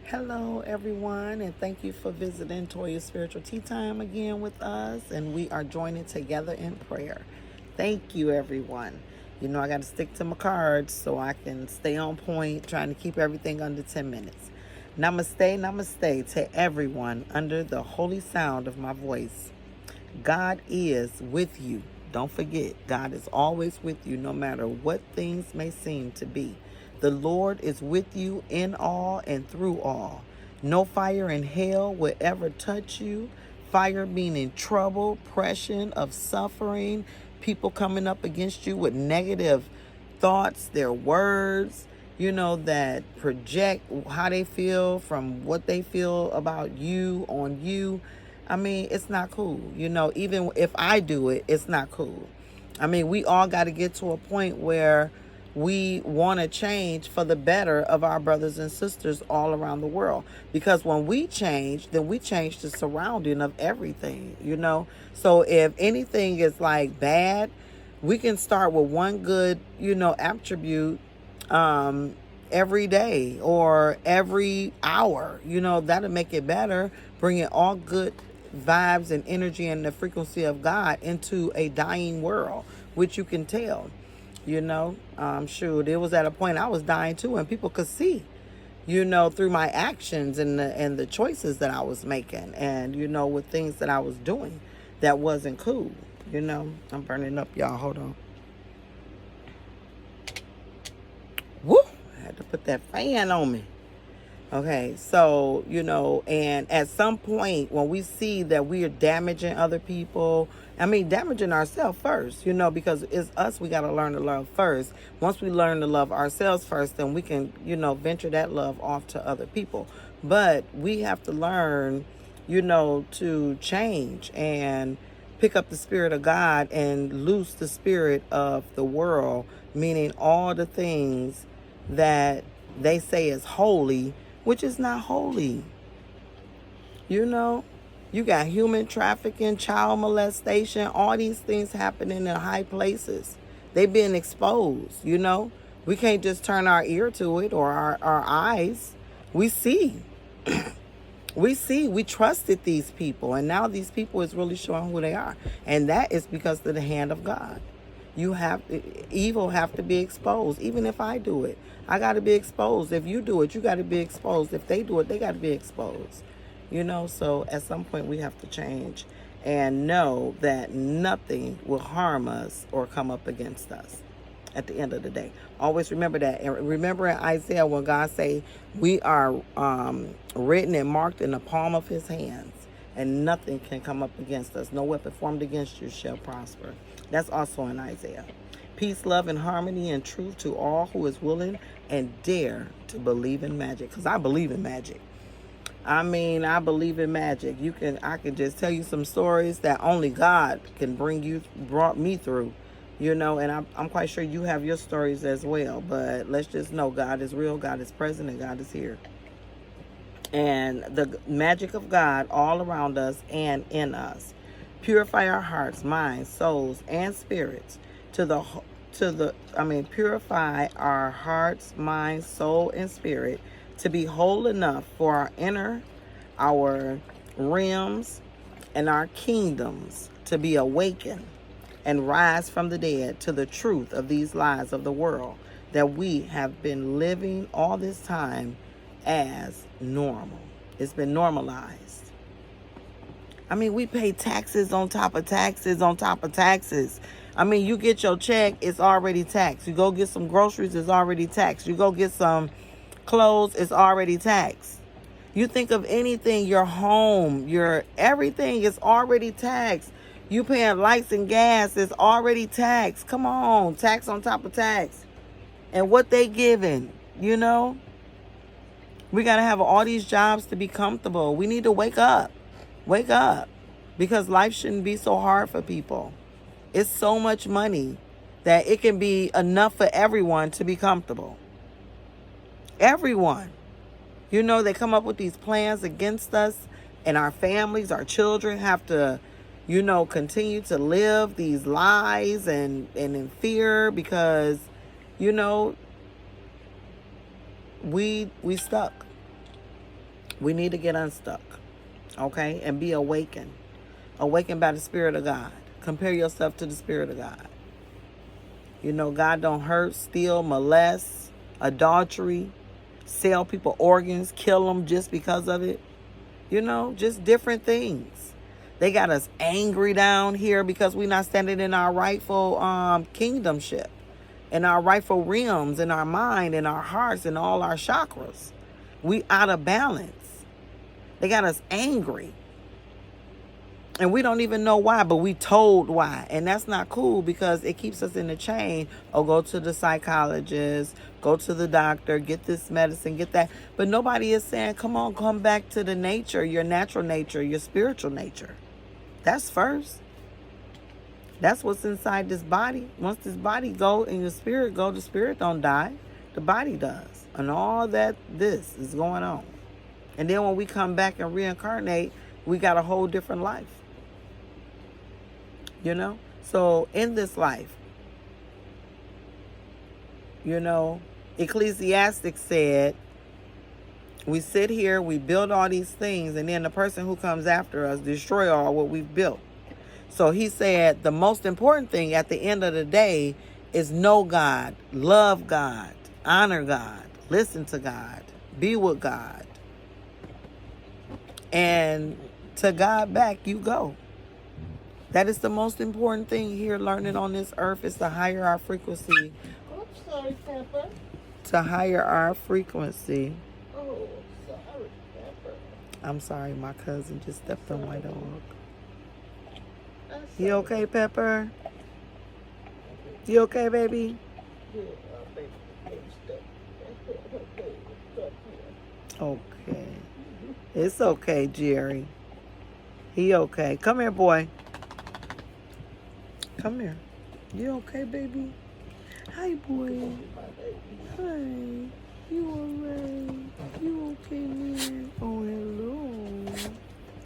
Hello, everyone, and thank you for visiting TOYA'S Spiritual Tea Time again with us. And we are joining together in prayer. Thank you, everyone. You know, I got to stick to my cards so I can stay on point, trying to keep everything under 10 minutes. Namaste, namaste to everyone under the holy sound of my voice. God is with you. Don't forget, God is always with you no matter what things may seem to be. The Lord is with you in all and through all. No fire in hell will ever touch you. Fire meaning trouble, oppression, of suffering, people coming up against you with negative thoughts, their words, that project how they feel from what they feel about you on you. I mean, it's not cool. Even if I do it, it's not cool. I mean, we all got to get to a point where we want to change for the better of our brothers and sisters all around the world. Because when we change, then we change the surrounding of everything. So if anything is like bad, we can start with one good, attribute every day or every hour. That'll make it better, bringing all good vibes and energy and the frequency of God into a dying world, which you can tell. Shoot, it was at a point I was dying too, and people could see, through my actions and the choices that I was making, and with things that I was doing that wasn't cool. I'm burning up, y'all. Hold on. Woo! I had to put that fan on me. Okay, so, and at some point when we see that we are damaging other people, damaging ourselves first, because it's us, we got to learn to love first. Once we learn to love ourselves first, then we can, venture that love off to other people. But we have to learn, to change and pick up the spirit of God and loose the spirit of the world, meaning all the things that they say is holy, which is not holy. You got human trafficking, child molestation, all these things happening in high places. They being exposed. We can't just turn our ear to it or our eyes. We see. We trusted these people, and now these people is really showing who they are. And that is because of the hand of God. Evil have to be exposed. Even if I do it, I got to be exposed. If you do it, you got to be exposed. If they do it, they got to be exposed. So at some point we have to change and know that nothing will harm us or come up against us at the end of the day. Always remember that. And remember in Isaiah when God say we are written and marked in the palm of his hands, and nothing can come up against us. No weapon formed against you shall prosper. That's also in Isaiah. Peace, love, and harmony and truth to all who is willing and dare to believe in magic. Because I believe in magic. I believe in magic. I can just tell you some stories that only God can brought me through. And I'm quite sure you have your stories as well. But let's just know God is real, God is present, and God is here. And the magic of God all around us and in us. Purify our hearts, minds, souls, and spirits purify our hearts, minds, soul, and spirit to be whole enough for our realms, and our kingdoms to be awakened and rise from the dead to the truth of these lies of the world that we have been living all this time as normal. It's been normalized. We pay taxes on top of taxes on top of taxes. You get your check, it's already taxed. You go get some groceries, it's already taxed. You go get some clothes, it's already taxed. You think of anything, your home, your everything is already taxed. You paying lights and gas, it's already taxed. Come on, tax on top of tax. And what they giving, we got to have all these jobs to be comfortable. We need to wake up. Wake up. Because life shouldn't be so hard for people. It's so much money that it can be enough for everyone to be comfortable. Everyone. They come up with these plans against us, and our families, our children have to, continue to live these lies and in fear because, we stuck. We need to get unstuck, okay, and be awakened. Awakened by the Spirit of God. Compare yourself to the Spirit of God. You know, God don't hurt, steal, molest, adultery, sell people organs, kill them just because of it. You know, just different things. They got us angry down here because we're not standing in our rightful kingdomship, in our rightful realms, in our mind, in our hearts, in all our chakras. We out of balance. They got us angry. And we don't even know why, but we told why. And that's not cool because it keeps us in the chain. Oh, go to the psychologist, go to the doctor, get this medicine, get that. But nobody is saying, come on, come back to the nature, your natural nature, your spiritual nature. That's first. That's what's inside this body. Once this body go and your spirit go, the spirit don't die. The body does. And all that this is going on. And then when we come back and reincarnate, we got a whole different life. You know? So in this life, you know, Ecclesiastes said, we sit here, we build all these things, and then the person who comes after us destroy all what we've built. So he said the most important thing at the end of the day is know God, love God, honor God, listen to God, be with God. And to God back you go. That is the most important thing here, learning on this earth, is to higher our frequency. Oh, sorry, Pepper. To higher our frequency. Oh, sorry, Pepper. I'm sorry, my cousin just stepped on my dog. That's You okay, Pepper? You okay, baby? Yeah, baby, Okay. It's okay, Jerry. He okay. Come here, boy. Come here. You okay, baby? Hi, boy. Hi. You alright? You okay, man? Oh, hello.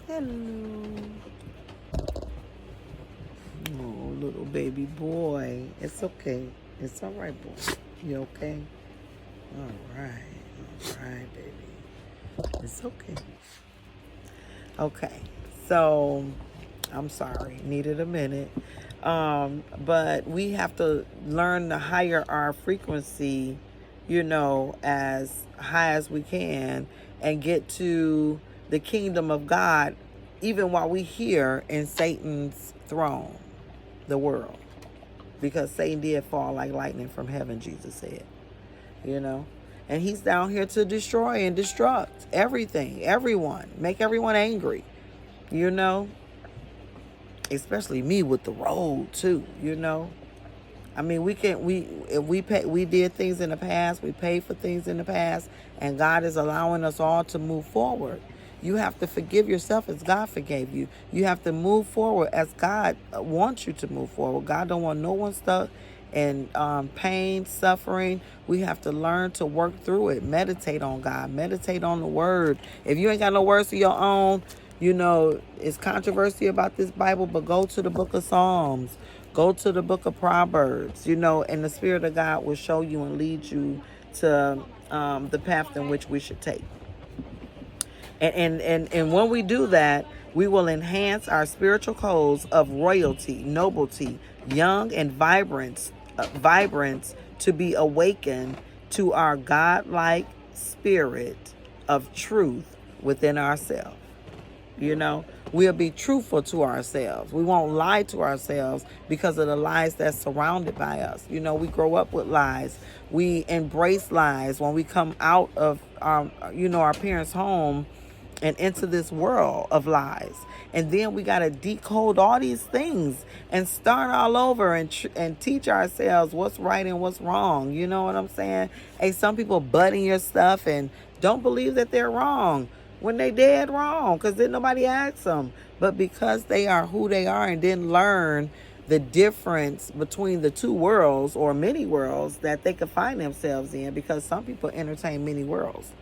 Hello. Oh, little baby boy. It's okay. It's all right, boy. You okay? All right. All right, baby. It's okay. Okay. So, I'm sorry. Needed a minute. But we have to learn to higher our frequency, you know, as high as we can, and get to the kingdom of God, even while we here in Satan's throne, the world. Because Satan did fall like lightning from heaven, Jesus said, you know. And he's down here to destroy and destruct everything, everyone, make everyone angry, you know. Especially me with the road too, you know. I mean, we did things in the past, we paid for things in the past, and God is allowing us all to move forward. You have to forgive yourself as God forgave you. You have to move forward as God wants you to move forward. God don't want no one stuck in pain, suffering. We have to learn to work through it. Meditate on God. Meditate on the word. If you ain't got no words of your own, you know, it's controversy about this Bible, but go to the book of Psalms. Go to the book of Proverbs, you know, and the Spirit of God will show you and lead you to the path in which we should take. And when we do that, we will enhance our spiritual codes of royalty, nobility, young and vibrance to be awakened to our godlike spirit of truth within ourselves. You know, we'll be truthful to ourselves. We won't lie to ourselves because of the lies that's surrounded by us. You know, we grow up with lies. We embrace lies when we come out of our parents' home and into this world of lies. And then we got to decode all these things and start all over and teach ourselves what's right and what's wrong. You know what I'm saying? Hey, some people butt in your stuff and don't believe that they're wrong when they dead wrong, because then nobody asks them. But because they are who they are and didn't learn the difference between the two worlds or many worlds that they could find themselves in, because some people entertain many worlds.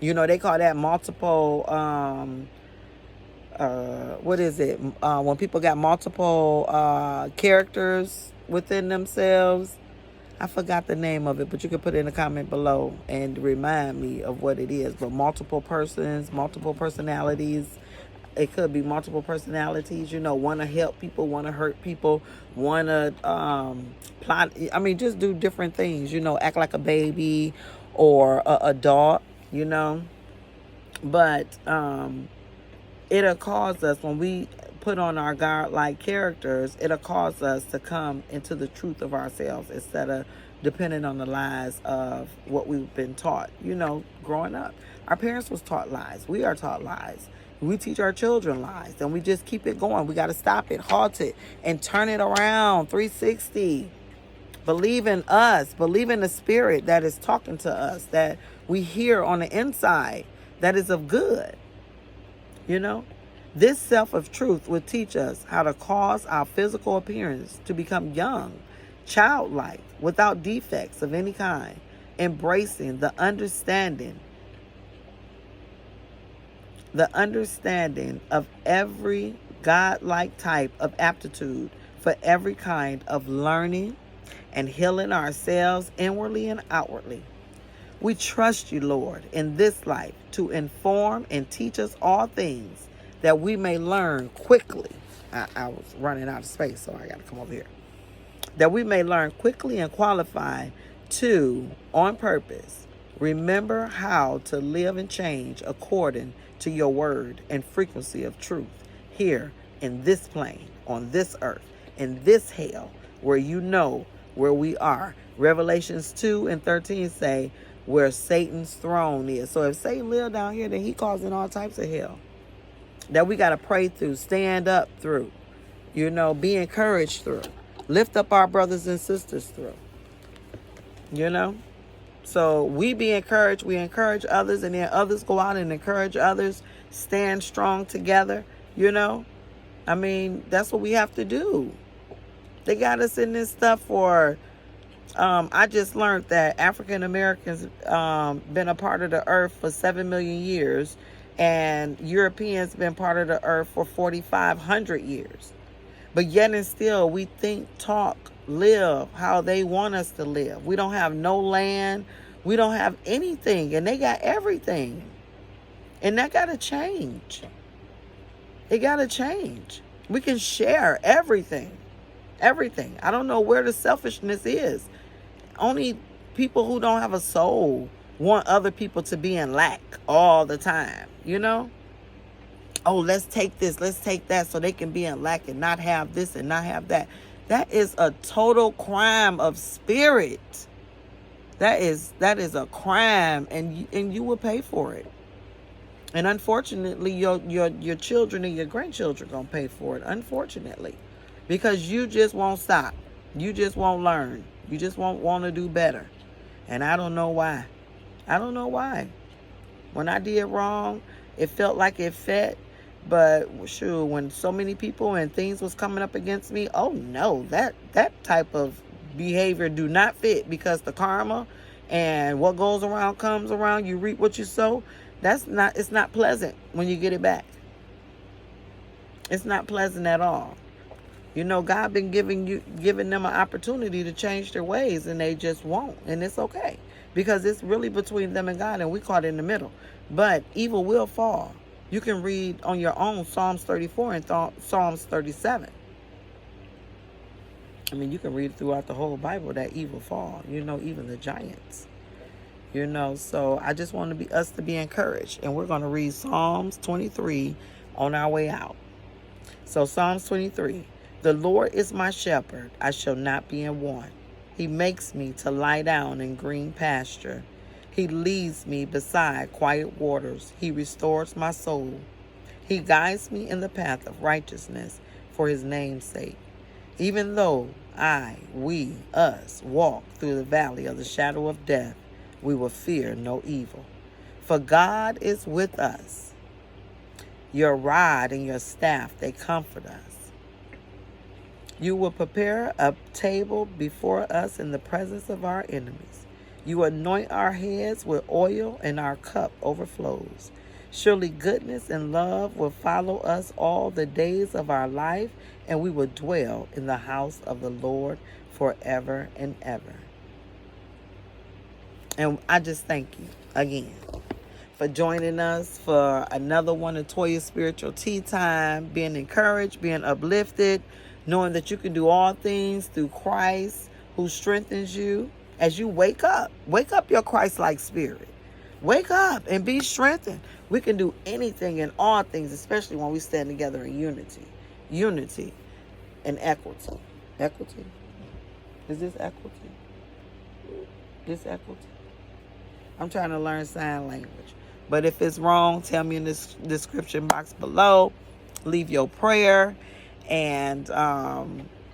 You know, they call that multiple, what is it? When people got multiple characters within themselves. I forgot the name of it, but you can put it in the comment below and remind me of what it is. But multiple persons, multiple personalities. It could be multiple personalities, want to help people, want to hurt people, want to plot. I mean, just do different things, act like a baby or a adult, But it'll cause us, when we put on our God-like characters, it'll cause us to come into the truth of ourselves instead of depending on the lies of what we've been taught, growing up. Our parents was taught lies. We are taught lies. We teach our children lies, and we just keep it going. We got to stop it, halt it, and turn it around 360. Believe in us. Believe in the spirit that is talking to us, that we hear on the inside, that is of good. This self of truth would teach us how to cause our physical appearance to become young, childlike, without defects of any kind, embracing the understanding of every godlike type of aptitude for every kind of learning and healing ourselves inwardly and outwardly. We trust you, Lord, in this life to inform and teach us all things that we may learn quickly. I was running out of space, so I got to come over here. That we may learn quickly and qualify to, on purpose, remember how to live and change according to your word and frequency of truth here in this plane, on this earth, in this hell, where where we are. Revelations 2:13 say where Satan's throne is. So if Satan live down here, then he causing all types of hell that we got to pray through, stand up through, be encouraged through, lift up our brothers and sisters through, So we be encouraged, we encourage others, and then others go out and encourage others, stand strong together, I mean, that's what we have to do. They got us in this stuff for, I just learned that African Americans been a part of the earth for 7 million years, and Europeans been part of the earth for 4,500 years. But yet and still, we think, talk, live how they want us to live. We don't have no land. We don't have anything, and they got everything. And that got to change. It got to change. We can share everything. Everything. I don't know where the selfishness is. Only people who don't have a soul want other people to be in lack all the time, Oh, let's take this, let's take that, so they can be in lack and not have this and not have that. That is a total crime of spirit. That is a crime, and you will pay for it. And unfortunately, your children and your grandchildren gonna pay for it. Unfortunately, because you just won't stop. You just won't learn. You just won't want to do better. And I don't know why. I don't know why. When I did wrong, it felt like it fit. But sure, when so many people and things was coming up against me, oh no, that type of behavior do not fit, because the karma and what goes around comes around. You reap what you sow. It's not pleasant when you get it back. It's not pleasant at all. God been giving them an opportunity to change their ways, and they just won't. And it's okay, because it's really between them and God, and we caught in the middle. But evil will fall. You can read on your own Psalms 34 and Psalms 37. I mean, you can read throughout the whole Bible that evil fall, even the giants. So I just want us to be encouraged. And we're going to read Psalms 23 on our way out. So Psalms 23. The Lord is my shepherd, I shall not be in want. He makes me to lie down in green pasture. He leads me beside quiet waters. He restores my soul. He guides me in the path of righteousness for his name's sake. Even though us walk through the valley of the shadow of death, we will fear no evil. For God is with us. Your rod and your staff, they comfort us. You will prepare a table before us in the presence of our enemies. You anoint our heads with oil, and our cup overflows. Surely goodness and love will follow us all the days of our life, and we will dwell in the house of the Lord forever and ever. And I just thank you again for joining us for another one of Toya's Spiritual Tea Time, being encouraged, being uplifted, knowing that you can do all things through Christ who strengthens you as you wake up. Wake up your Christ-like spirit. Wake up and be strengthened. We can do anything and all things, especially when we stand together in unity. Unity and equity. Equity? Is this equity? This equity? I'm trying to learn sign language. But if it's wrong, tell me in the description box below. Leave your prayer. And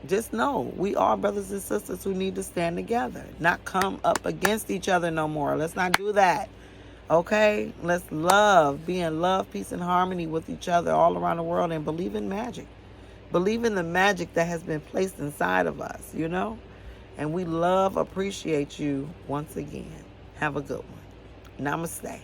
just know we are brothers and sisters who need to stand together. Not come up against each other no more. Let's not do that. Okay? Let's love. Be in love, peace, and harmony with each other all around the world. And believe in magic. Believe in the magic that has been placed inside of us, you know? And we appreciate you once again. Have a good one. Namaste.